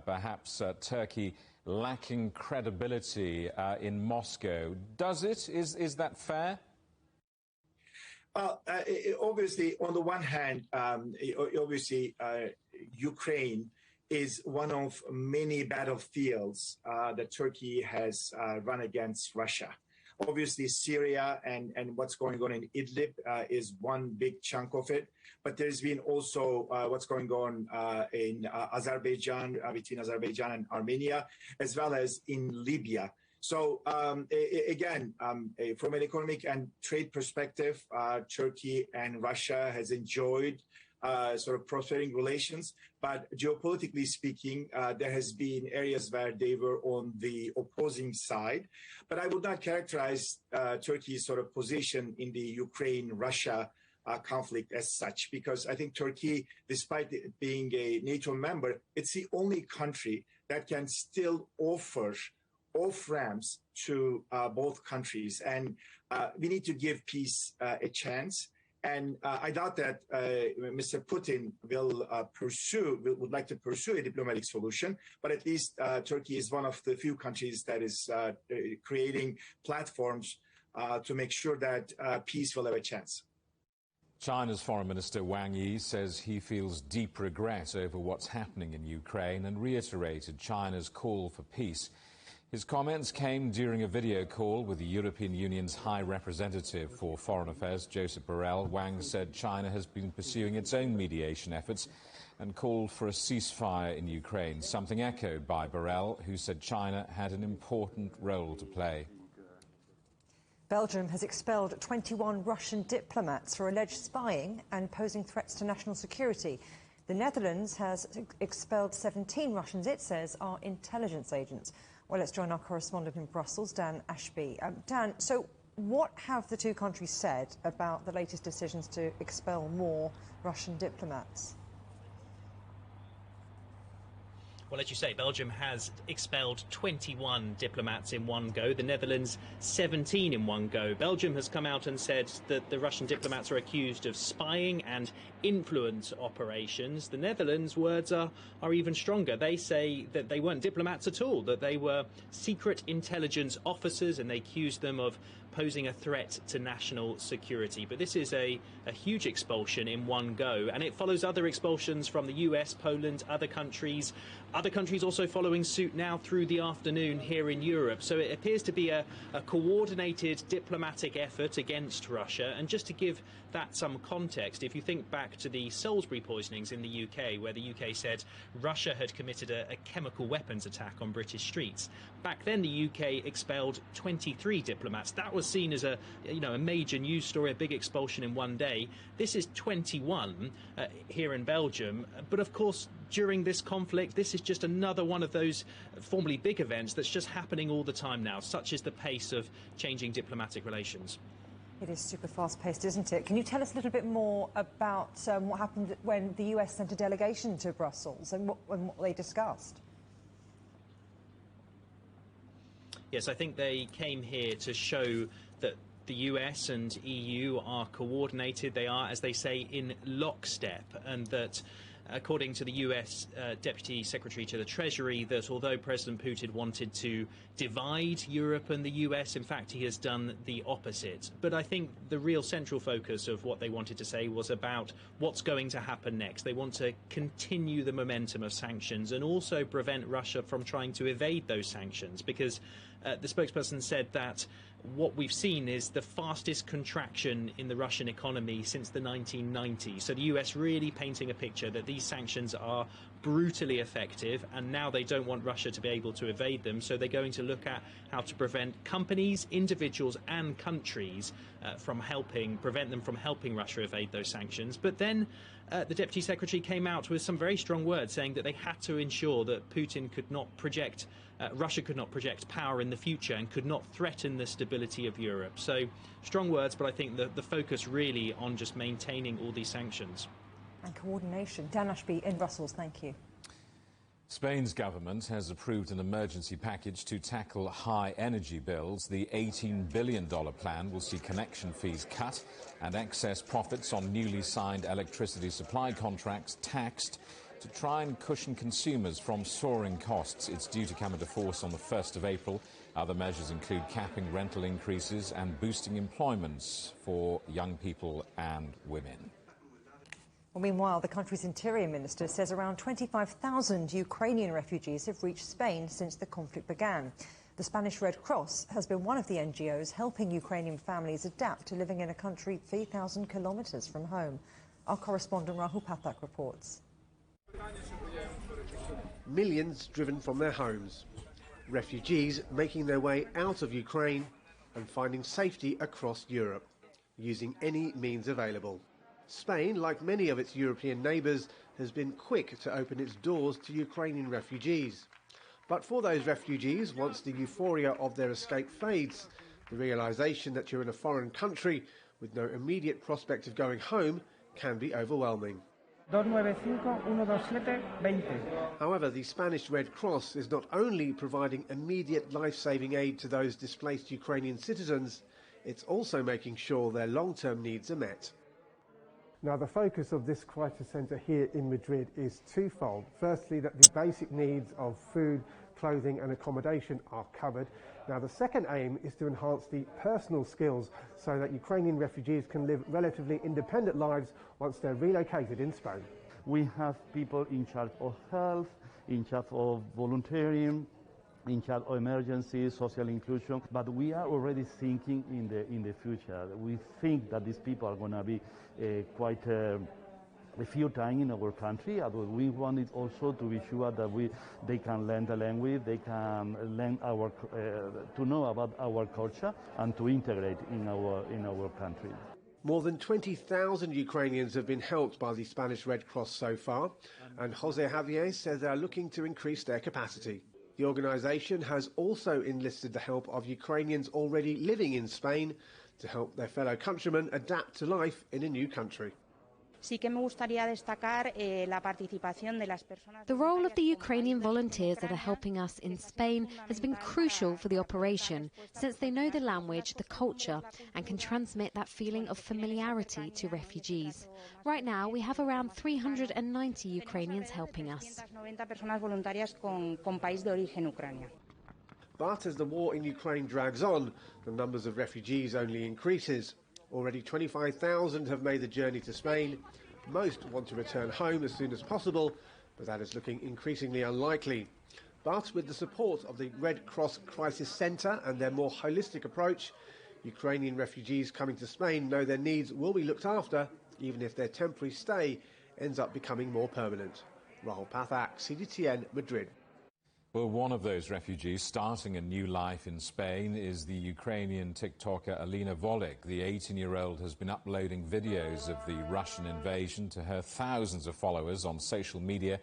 perhaps Turkey lacking credibility in Moscow. Does it? Is that fair? Obviously, on the one hand, Ukraine is one of many battlefields that Turkey has run against Russia. Obviously, Syria and what's going on in Idlib is one big chunk of it. But there's been also what's going on in Azerbaijan, between Azerbaijan and Armenia, as well as in Libya. So again, from an economic and trade perspective, Turkey and Russia has enjoyed sort of prospering relations. But geopolitically speaking, there has been areas where they were on the opposing side. But I would not characterize Turkey's sort of position in the Ukraine-Russia conflict as such, because I think Turkey, despite it being a NATO member, it's the only country that can still offer off-ramps to both countries. And we need to give peace a chance. And I doubt that Mr. Putin would like to pursue a diplomatic solution, but at least Turkey is one of the few countries that is creating platforms to make sure that peace will have a chance. China's Foreign Minister Wang Yi says he feels deep regret over what's happening in Ukraine and reiterated China's call for peace. His comments came during a video call with the European Union's High Representative for Foreign Affairs, Josep Borrell. Wang said China has been pursuing its own mediation efforts and called for a ceasefire in Ukraine, something echoed by Borrell, who said China had an important role to play. Belgium has expelled 21 Russian diplomats for alleged spying and posing threats to national security. The Netherlands has expelled 17 Russians it says are intelligence agents. Well, let's join our correspondent in Brussels, Dan Ashby. Dan, so what have the two countries said about the latest decisions to expel more Russian diplomats? Well, as you say, Belgium has expelled 21 diplomats in one go, the Netherlands 17 in one go. Belgium has come out and said that the Russian diplomats are accused of spying and influence operations. The Netherlands' words are even stronger. They say that they weren't diplomats at all, that they were secret intelligence officers, and they accused them of posing a threat to national security. But this is a huge expulsion in one go, and it follows other expulsions from the US, Poland, other countries also following suit now through the afternoon here in Europe. So it appears to be a coordinated diplomatic effort against Russia. And just to give that some context, if you think back to the Salisbury poisonings in the UK, where the UK said Russia had committed a chemical weapons attack on British streets, back then the UK expelled 23 diplomats. That was seen as a major news story, a big expulsion in one day. This is 21 here in Belgium. But of course, during this conflict, this is just another one of those formerly big events that's just happening all the time now. Such is the pace of changing diplomatic relations. It is super fast-paced, isn't it? Can you tell us a little bit more about what happened when the US sent a delegation to Brussels and what they discussed? Yes, I think they came here to show that the US and EU are coordinated. They are, as they say, in lockstep, and that according to the US Deputy Secretary to the Treasury, that although President Putin wanted to divide Europe and the US, in fact, he has done the opposite. But I think the real central focus of what they wanted to say was about what's going to happen next. They want to continue the momentum of sanctions and also prevent Russia from trying to evade those sanctions, because the spokesperson said that what we've seen is the fastest contraction in the Russian economy since the 1990s. So the US really painting a picture that these sanctions are brutally effective, and now they don't want Russia to be able to evade them. So they're going to look at how to prevent companies, individuals and countries prevent them from helping Russia evade those sanctions. But then the Deputy Secretary came out with some very strong words saying that they had to ensure that Putin could not project Russia could not project power in the future and could not threaten the stability of Europe. So strong words, but I think the focus really on just maintaining all these sanctions. And coordination. Dan Ashby in Brussels, thank you. Spain's government has approved an emergency package to tackle high energy bills. The $18 billion plan will see connection fees cut and excess profits on newly signed electricity supply contracts taxed to try and cushion consumers from soaring costs. It's due to come into force on the 1st of April. Other measures include capping rental increases and boosting employment for young people and women. Well, meanwhile, the country's interior minister says around 25,000 Ukrainian refugees have reached Spain since the conflict began. The Spanish Red Cross has been one of the NGOs helping Ukrainian families adapt to living in a country 3,000 kilometres from home. Our correspondent Rahul Pathak reports. Millions driven from their homes. Refugees making their way out of Ukraine and finding safety across Europe, using any means available. Spain, like many of its European neighbours, has been quick to open its doors to Ukrainian refugees. But for those refugees, once the euphoria of their escape fades, the realisation that you're in a foreign country with no immediate prospect of going home can be overwhelming. 295-127-20. However, the Spanish Red Cross is not only providing immediate life-saving aid to those displaced Ukrainian citizens, it's also making sure their long-term needs are met. Now, the focus of this crisis centre here in Madrid is twofold. Firstly, that the basic needs of food, clothing and accommodation are covered. Now, the second aim is to enhance the personal skills so that Ukrainian refugees can live relatively independent lives once they're relocated in Spain. We have people in charge of health, in charge of volunteering, in charge of emergency, social inclusion, but we are already thinking in the future. We think that these people are going to be quite a few times in our country. We want it also to be sure that they can learn the language, they can learn to know about our culture and to integrate in our country. More than 20,000 Ukrainians have been helped by the Spanish Red Cross so far, and Jose Javier says they are looking to increase their capacity. The organisation has also enlisted the help of Ukrainians already living in Spain to help their fellow countrymen adapt to life in a new country. The role of the Ukrainian volunteers that are helping us in Spain has been crucial for the operation, since they know the language, the culture, and can transmit that feeling of familiarity to refugees. Right now, we have around 390 Ukrainians helping us. But as the war in Ukraine drags on, the numbers of refugees only increases. Already 25,000 have made the journey to Spain. Most want to return home as soon as possible, but that is looking increasingly unlikely. But with the support of the Red Cross Crisis Centre and their more holistic approach, Ukrainian refugees coming to Spain know their needs will be looked after, even if their temporary stay ends up becoming more permanent. Rahul Pathak, CGTN, Madrid. Well, one of those refugees starting a new life in Spain is the Ukrainian TikToker Alina Volek. The 18-year-old has been uploading videos of the Russian invasion to her thousands of followers on social media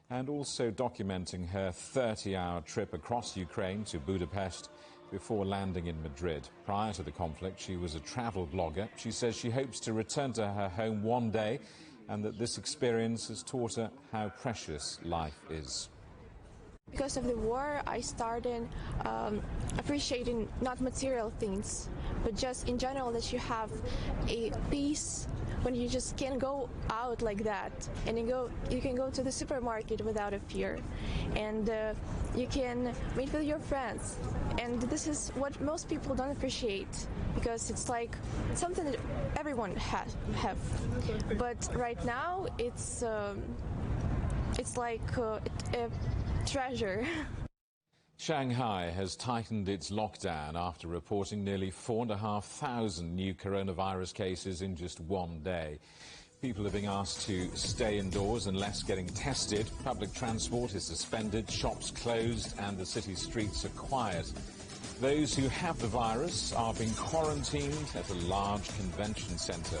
and also documenting her 30-hour trip across Ukraine to Budapest before landing in Madrid. Prior to the conflict, she was a travel blogger. She says she hopes to return to her home one day and that this experience has taught her how precious life is. Because of the war, I started appreciating not material things, but just in general that you have a peace when you just can't go out like that, and you can go to the supermarket without a fear, and you can meet with your friends, and this is what most people don't appreciate because it's like something that everyone have. But right now, it's like a treasure. Shanghai has tightened its lockdown after reporting nearly 4,500 new coronavirus cases in just one day. People are being asked to stay indoors unless getting tested. Public transport is suspended, shops closed, and the city's streets are quiet. Those who have the virus are being quarantined at a large convention centre.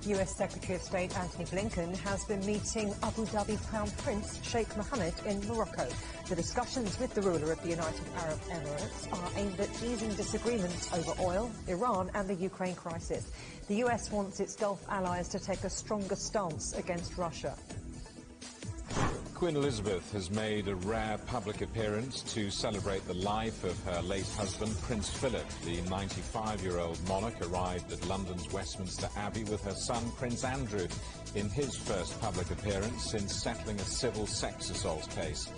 US Secretary of State Antony Blinken has been meeting Abu Dhabi Crown Prince Sheikh Mohammed in Morocco. The discussions with the ruler of the United Arab Emirates are aimed at easing disagreements over oil, Iran and the Ukraine crisis. The US wants its Gulf allies to take a stronger stance against Russia. Queen Elizabeth has made a rare public appearance to celebrate the life of her late husband, Prince Philip. The 95-year-old monarch arrived at London's Westminster Abbey with her son, Prince Andrew, in his first public appearance since settling a civil sex assault case.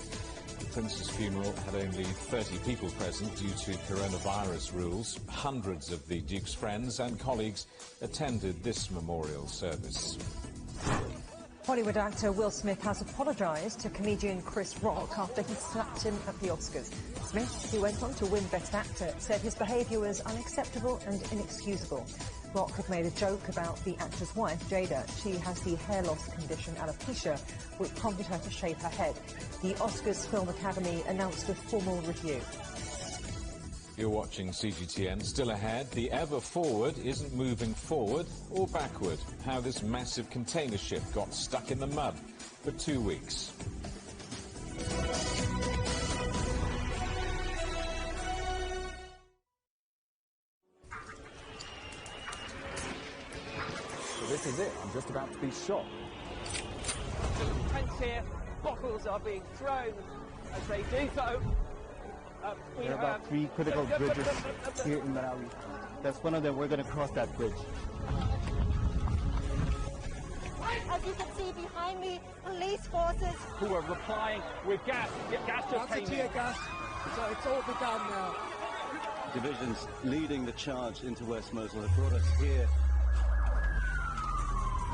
The Prince's funeral had only 30 people present due to coronavirus rules. Hundreds of the Duke's friends and colleagues attended this memorial service. Hollywood actor Will Smith has apologised to comedian Chris Rock after he slapped him at the Oscars. Smith, who went on to win Best Actor, said his behaviour was unacceptable and inexcusable. Rock had made a joke about the actor's wife, Jada. She has the hair loss condition alopecia, which prompted her to shave her head. The Oscars Film Academy announced a formal review. You're watching CGTN. Still ahead, the Ever Forward isn't moving forward or backward. How this massive container ship got stuck in the mud for 2 weeks. So this is it. I'm just about to be shot. Tanks here. Bottles are being thrown as they do so. There are about 3 critical bridges here in Marawi. That's one of them. We're going to cross that bridge. As you can see behind me, police forces who are replying with gas. Gas just came in. Gas. So it's all begun now. Divisions leading the charge into West Mosul have brought us here.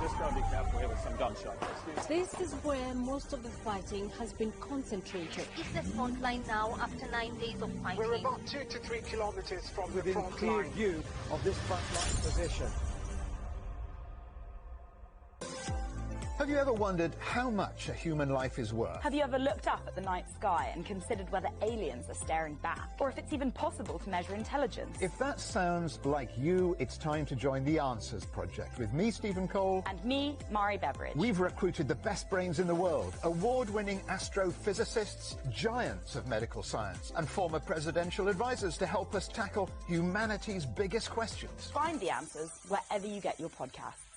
Just gotta be careful here with some gunshots. This is where most of the fighting has been concentrated. Is the front line now after 9 days of fighting? We're about 2 to 3 kilometers from within the front clear line. view of this front line position. Have you ever wondered how much a human life is worth? Have you ever looked up at the night sky and considered whether aliens are staring back? Or if it's even possible to measure intelligence? If that sounds like you, it's time to join the Answers Project with me, Stephen Cole. And me, Mari Beveridge. We've recruited the best brains in the world, award-winning astrophysicists, giants of medical science, and former presidential advisors to help us tackle humanity's biggest questions. Find the answers wherever you get your podcasts.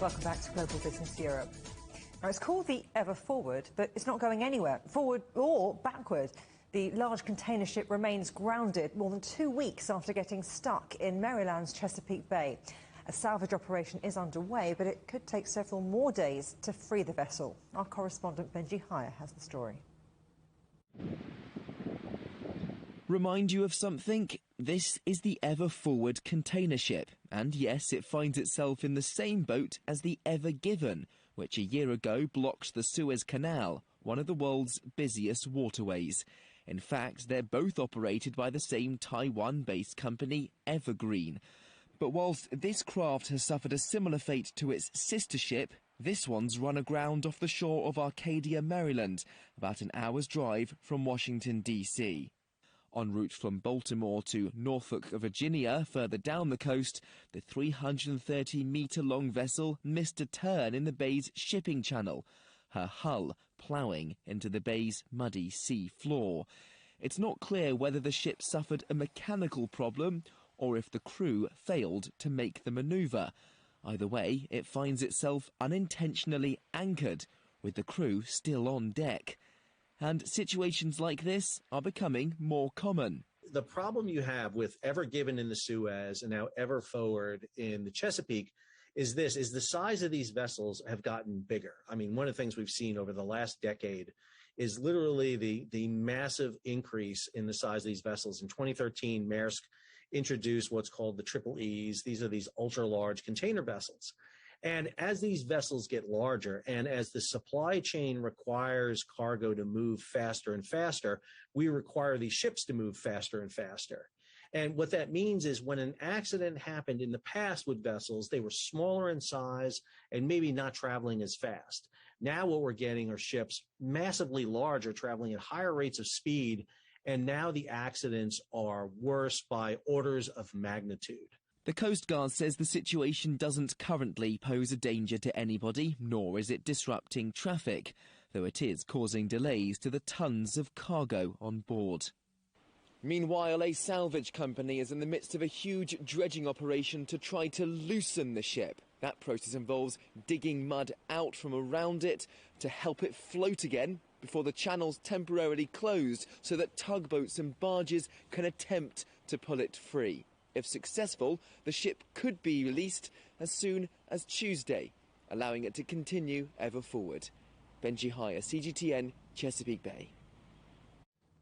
Welcome back to Global Business Europe. Now, it's called the Ever Forward, but it's not going anywhere, forward or backward. The large container ship remains grounded more than 2 weeks after getting stuck in Maryland's Chesapeake Bay. A salvage operation is underway, but it could take several more days to free the vessel. Our correspondent Benji Hire has the story. Remind you of something? This is the Ever Forward container ship, and yes, it finds itself in the same boat as the Ever Given, which a year ago blocked the Suez Canal, one of the world's busiest waterways. In fact, they're both operated by the same Taiwan-based company, Evergreen. But whilst this craft has suffered a similar fate to its sister ship, this one's run aground off the shore of Arcadia, Maryland, about an hour's drive from Washington, D.C. En route from Baltimore to Norfolk, Virginia, further down the coast, the 330-metre-long vessel missed a turn in the bay's shipping channel, her hull ploughing into the bay's muddy sea floor. It's not clear whether the ship suffered a mechanical problem or if the crew failed to make the manoeuvre. Either way, it finds itself unintentionally anchored, with the crew still on deck. And situations like this are becoming more common. The problem you have with Ever Given in the Suez and now Ever Forward in the Chesapeake is the size of these vessels have gotten bigger. I mean, one of the things we've seen over the last decade is literally the massive increase in the size of these vessels. In 2013, Maersk introduced what's called the Triple E's. These are these ultra-large container vessels. And as these vessels get larger and as the supply chain requires cargo to move faster and faster, we require these ships to move faster and faster. And what that means is when an accident happened in the past with vessels, they were smaller in size and maybe not traveling as fast. Now what we're getting are ships massively larger, traveling at higher rates of speed, and now the accidents are worse by orders of magnitude. The Coast Guard says the situation doesn't currently pose a danger to anybody, nor is it disrupting traffic, though it is causing delays to the tons of cargo on board. Meanwhile, a salvage company is in the midst of a huge dredging operation to try to loosen the ship. That process involves digging mud out from around it to help it float again before the channel's temporarily closed so that tugboats and barges can attempt to pull it free. If successful, the ship could be released as soon as Tuesday, allowing it to continue ever forward. Benji Hire, CGTN, Chesapeake Bay.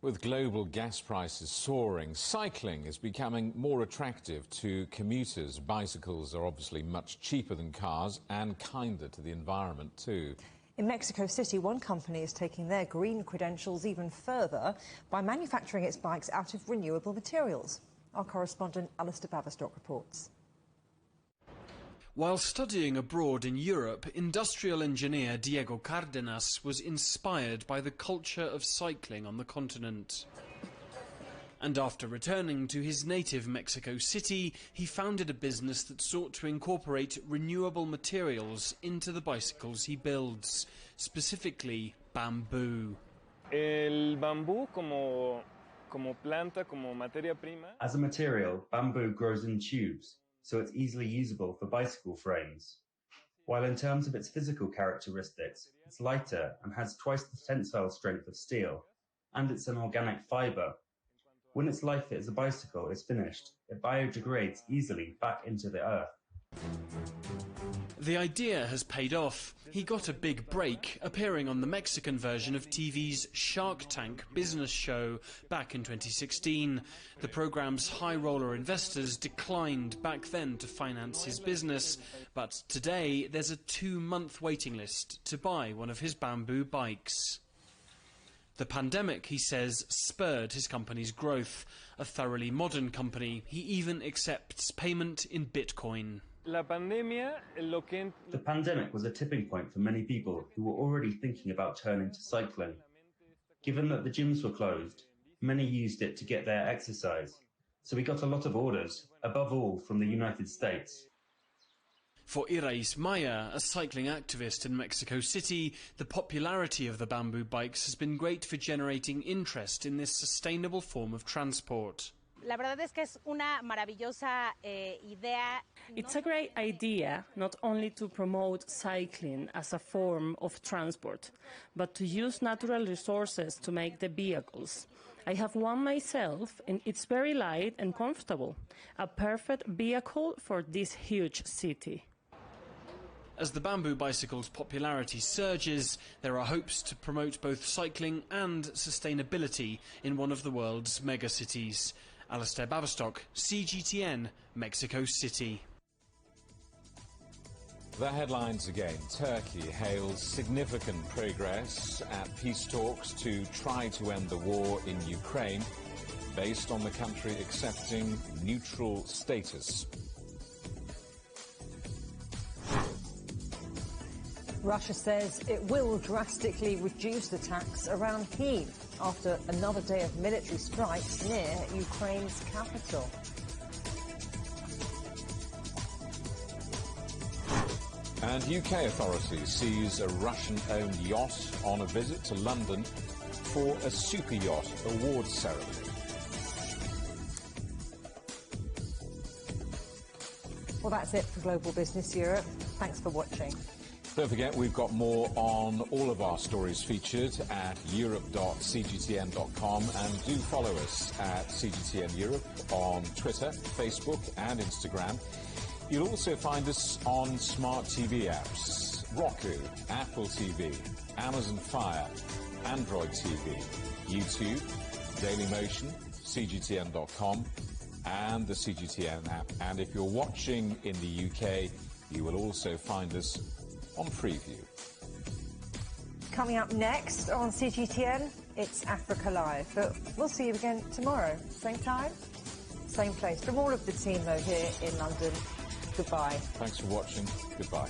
With global gas prices soaring, cycling is becoming more attractive to commuters. Bicycles are obviously much cheaper than cars and kinder to the environment too. In Mexico City, one company is taking their green credentials even further by manufacturing its bikes out of renewable materials. Our correspondent Alistair Baverstock reports. While studying abroad in Europe, industrial engineer Diego Cárdenas was inspired by the culture of cycling on the continent. And after returning to his native Mexico City, he founded a business that sought to incorporate renewable materials into the bicycles he builds, specifically bamboo. El bambú como planta, como materia prima. As a material, bamboo grows in tubes, so it's easily usable for bicycle frames. While in terms of its physical characteristics, it's lighter and has twice the tensile strength of steel, and it's an organic fibre. When its life as a bicycle is finished, it biodegrades easily back into the earth. The idea has paid off. He got a big break, appearing on the Mexican version of TV's Shark Tank business show back in 2016. The programme's high roller investors declined back then to finance his business, but today there's a 2-month waiting list to buy one of his bamboo bikes. The pandemic, he says, spurred his company's growth. A thoroughly modern company, he even accepts payment in Bitcoin. The pandemic was a tipping point for many people who were already thinking about turning to cycling. Given that the gyms were closed, many used it to get their exercise. So we got a lot of orders, above all from the United States. For Irais Maya, a cycling activist in Mexico City, the popularity of the bamboo bikes has been great for generating interest in this sustainable form of transport. La verdad es que es una maravillosa idea. It's a great idea not only to promote cycling as a form of transport, but to use natural resources to make the vehicles. I have one myself, and it's very light and comfortable. A perfect vehicle for this huge city. As the bamboo bicycle's popularity surges, there are hopes to promote both cycling and sustainability in one of the world's megacities. Alistair Baverstock, CGTN, Mexico City. The headlines again. Turkey hails significant progress at peace talks to try to end the war in Ukraine, based on the country accepting neutral status. Russia says it will drastically reduce attacks around Kyiv after another day of military strikes near Ukraine's capital. And UK authorities seize a Russian-owned yacht on a visit to London for a super yacht awards ceremony. Well, that's it for Global Business Europe. Thanks for watching. Don't forget, we've got more on all of our stories featured at europe.cgtn.com, and do follow us at CGTN Europe on Twitter, Facebook and Instagram. You'll also find us on smart TV apps, Roku, Apple TV, Amazon Fire, Android TV, YouTube, Dailymotion, CGTN.com and the CGTN app. And if you're watching in the UK, you will also find us on Freeview. Coming up next on CGTN, it's Africa Live. But we'll see you again tomorrow. Same time, same place. From all of the team, though, here in London, goodbye. Thanks for watching. Goodbye.